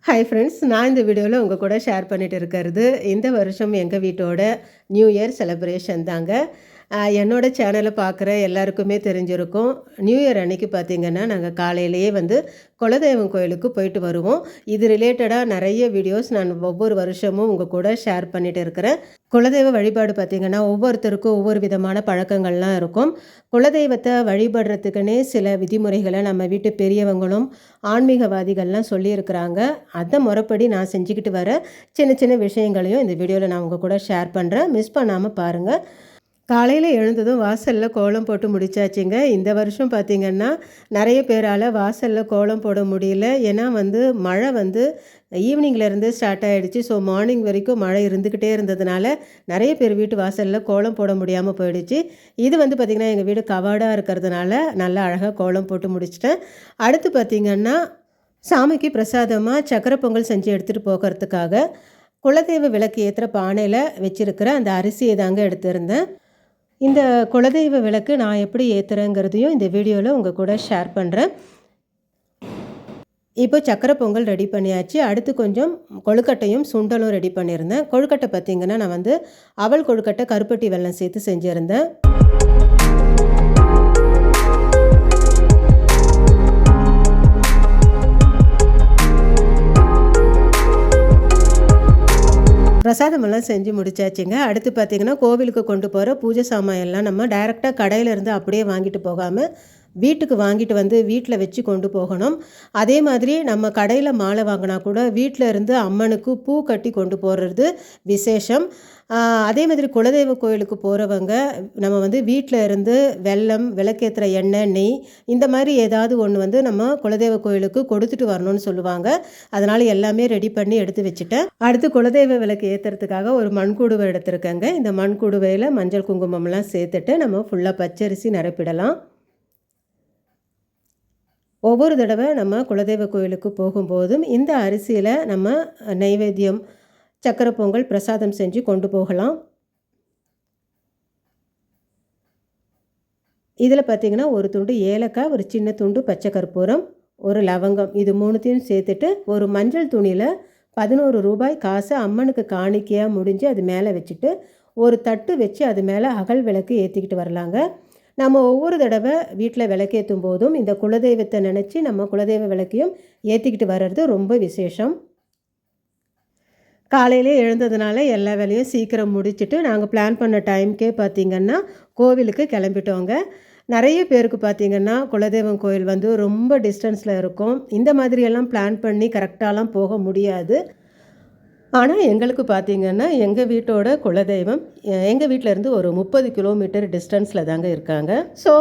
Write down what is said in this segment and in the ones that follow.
Hi friends, நான் இந்த வீடியோவில் உங்கள் கூட ஷேர் பண்ணிட்டு இருக்கிறது இந்த வருஷம் எங்கள் வீட்டோட நியூ இயர் செலிப்ரேஷன் தாங்க. என்னோட சேனலை பார்க்குற எல்லாருக்குமே தெரிஞ்சிருக்கும். நியூ இயர் அன்னைக்கு பார்த்திங்கன்னா நாங்கள் காலையிலேயே குலதெய்வம் கோயிலுக்கு போயிட்டு வருவோம். இது ரிலேட்டடாக நிறைய வீடியோஸ் நான் ஒவ்வொரு வருஷமும் உங்கள் கூட ஷேர் பண்ணிகிட்டு இருக்கிறேன். குலதெய்வ வழிபாடு பார்த்திங்கன்னா ஒவ்வொருத்தருக்கும் ஒவ்வொரு விதமான பழக்கங்கள்லாம் இருக்கும். குலதெய்வத்தை வழிபடுறதுக்குன்னே சில விதிமுறைகளை நம்ம வீட்டு பெரியவங்களும் ஆன்மீகவாதிகள்லாம் சொல்லியிருக்கிறாங்க. அந்த முறைப்படி நான் செஞ்சுக்கிட்டு வர சின்ன சின்ன விஷயங்களையும் இந்த வீடியோவில் நான் உங்கள் கூட ஷேர் பண்ணுறேன். மிஸ் பண்ணாமல் பாருங்கள். காலையில் எழுந்ததும் வாசலில் கோலம் போட்டு முடிச்சாச்சுங்க. இந்த வருஷம் பார்த்திங்கன்னா நிறைய பேரால் வாசலில் கோலம் போட முடியல. ஏன்னா மழை ஈவினிங்லேருந்து ஸ்டார்ட் ஆகிடுச்சு. ஸோ மார்னிங் வரைக்கும் மழை இருந்துக்கிட்டே இருந்ததுனால நிறைய பேர் வீட்டு வாசலில் கோலம் போட முடியாமல் போயிடுச்சு. இது பார்த்திங்கன்னா எங்கள் வீடு கவாடாக இருக்கிறதுனால நல்லா அழகாக கோலம் போட்டு முடிச்சிட்டேன். அடுத்து பார்த்திங்கன்னா சாமிக்கு பிரசாதமாக சக்கரை பொங்கல் செஞ்சு எடுத்துகிட்டு போகிறதுக்காக குலதெய்வ விளக்கு ஏற்றுற பானையில் வச்சுருக்கிற அந்த அரிசியை தாங்க எடுத்திருந்தேன். இந்த குலதெய்வ விளக்கு நான் எப்படி ஏற்றுறேங்கிறதையும் இந்த வீடியோவில் உங்கள் கூட ஷேர் பண்ணுறேன். இப்போ சக்கரை பொங்கல் ரெடி பண்ணியாச்சு. அடுத்து கொஞ்சம் கொழுக்கட்டையும் சுண்டலும் ரெடி பண்ணியிருந்தேன். கொழுக்கட்டை பார்த்திங்கன்னா நான் அவல் கொழுக்கட்டை கருப்பட்டி வெல்லம் சேர்த்து செஞ்சுருந்தேன். பிரசாதமெல்லாம் செஞ்சு முடிச்சாச்சுங்க. அடுத்து பார்த்திங்கன்னா கோவிலுக்கு கொண்டு போகிற பூஜை சாமான் எல்லாம் நம்ம டைரெக்டாக கடையிலேருந்து அப்படியே வாங்கிட்டு போகாமல் வீட்டுக்கு வாங்கிட்டு வீட்டில் வச்சு கொண்டு போகணும். அதே மாதிரி நம்ம கடையில் மாலை வாங்கினா கூட வீட்டில் இருந்து அம்மனுக்கு பூ கட்டி கொண்டு போகிறது விசேஷம். அதே மாதிரி குலதெய்வ கோயிலுக்கு போகிறவங்க நம்ம வீட்டில் இருந்து வெல்லம், விளக்கேற்றுற எண்ணெய், நெய் இந்த மாதிரி ஏதாவது ஒன்று நம்ம குலதெய்வ கோயிலுக்கு கொடுத்துட்டு வரணும்னு சொல்லுவாங்க. அதனால் எல்லாமே ரெடி பண்ணி எடுத்து வச்சுட்டேன். அடுத்து குலதெய்வ விளக்கு ஏற்றுறதுக்காக ஒரு மண்குடுவை எடுத்துருக்கேங்க. இந்த மண்குடுவையில் மஞ்சள் குங்குமம்லாம் சேர்த்துட்டு நம்ம ஃபுல்லாக பச்சரிசி நிரப்பிடலாம். ஒவ்வொரு தடவை நம்ம குலதெய்வ கோயிலுக்கு போகும்போதும் இந்த அரிசியில் நம்ம நைவேத்தியம் சக்கரை பொங்கல் பிரசாதம் செஞ்சு கொண்டு போகலாம். இதில் பார்த்திங்கன்னா ஒரு துண்டு ஏலக்காய், ஒரு சின்ன துண்டு பச்சை கற்பூரம், ஒரு லவங்கம், இது மூணுத்தையும் சேர்த்துட்டு ஒரு மஞ்சள் துணியில் 11 ரூபாய் காசை அம்மனுக்கு காணிக்கையாக முடிஞ்சு அது மேலே வச்சுட்டு ஒரு தட்டு வச்சு அது மேலே அகல் விளக்கு ஏற்றிக்கிட்டு வரலாங்க. நம்ம ஒவ்வொரு தடவை வீட்டில் விளக்கேற்றும் போதும் இந்த குலதெய்வத்தை நினச்சி நம்ம குலதெய்வ விளக்கையும் ஏற்றிக்கிட்டு வர்றது ரொம்ப விசேஷம். காலையிலே எழுந்ததுனால எல்லா வேலையும் சீக்கிரம் முடிச்சுட்டு நாங்கள் பிளான் பண்ண டைமுக்கே பார்த்திங்கன்னா கோவிலுக்கு கிளம்பிட்டோங்க. நிறைய பேருக்கு பார்த்திங்கன்னா குலதெய்வம் கோயில் ரொம்ப டிஸ்டன்ஸில் இருக்கும். இந்த மாதிரியெல்லாம் பிளான் பண்ணி கரெக்டாலாம் போக முடியாது. ஆனால் எங்களுக்கு பார்த்திங்கன்னா எங்கள் வீட்டோட குலதெய்வம் எங்கள் வீட்டிலேருந்து ஒரு 30 கிலோமீட்டர் டிஸ்டன்ஸில் தாங்க இருக்காங்க. ஸோ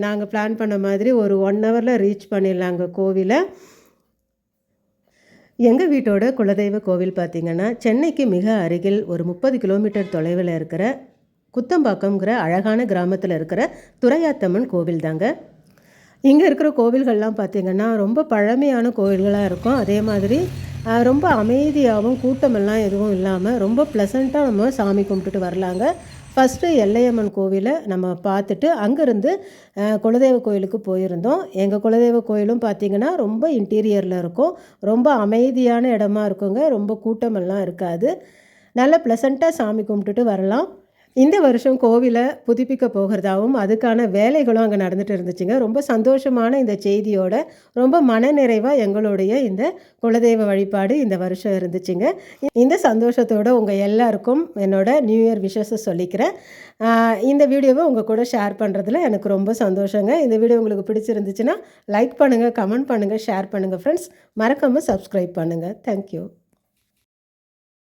நாங்கள் பிளான் பண்ண மாதிரி ஒரு 1 ஹவரில் ரீச் பண்ணிடலாங்க கோவிலை. எங்கள் வீட்டோட குலதெய்வ கோவில் பார்த்திங்கன்னா சென்னைக்கு மிக அருகில் ஒரு 30 கிலோமீட்டர் தொலைவில் இருக்கிற குத்தம்பாக்கம்ங்கிற அழகான கிராமத்தில் இருக்கிற துரையாத்தம்மன் கோவில் தாங்க. இங்கே இருக்கிற கோவில்கள்லாம் பார்த்திங்கன்னா ரொம்ப பழமையான கோவில்களாக இருக்கும். அதே மாதிரி ரொம்ப அமைதியாகவும் கூட்டமெல்லாம் எதுவும் இல்லாமல் ரொம்ப ப்ளசண்ட்டாக நம்ம சாமி கும்பிட்டுட்டு வரலாங்க. ஃபஸ்ட்டு எல்லையம்மன் கோவிலை நம்ம பார்த்துட்டு அங்கேருந்து குலதெய்வ கோயிலுக்கு போயிருந்தோம். எங்கள் குலதெய்வ கோயிலும் பார்த்திங்கன்னா ரொம்ப இன்டீரியரில் இருக்கும். ரொம்ப அமைதியான இடமா இருக்குங்க. ரொம்ப கூட்டமெல்லாம் இருக்காது. நல்ல ப்ளசண்ட்டாக சாமி கும்பிட்டுட்டு வரலாம். இந்த வருஷம் கோவிலை புதுப்பிக்க போகிறதாகவும் அதுக்கான வேலைகளும் அங்கே நடந்துகிட்டு இருந்துச்சுங்க. ரொம்ப சந்தோஷமான இந்த செய்தியோட ரொம்ப மனநிறைவாக எங்களுடைய இந்த குலதெய்வ வழிபாடு இந்த வருஷம் இருந்துச்சுங்க. இந்த சந்தோஷத்தோடு உங்கள் எல்லாருக்கும் என்னோட நியூ இயர் விஷஸை சொல்லிக்கிறேன். இந்த வீடியோவை உங்கள் கூட ஷேர் பண்ணுறதுல எனக்கு ரொம்ப சந்தோஷங்க. இந்த வீடியோ உங்களுக்கு பிடிச்சிருந்துச்சுன்னா லைக் பண்ணுங்கள், கமெண்ட் பண்ணுங்கள், ஷேர் பண்ணுங்கள் ஃப்ரெண்ட்ஸ். மறக்காமல் சப்ஸ்கிரைப் பண்ணுங்கள். தேங்க்யூ.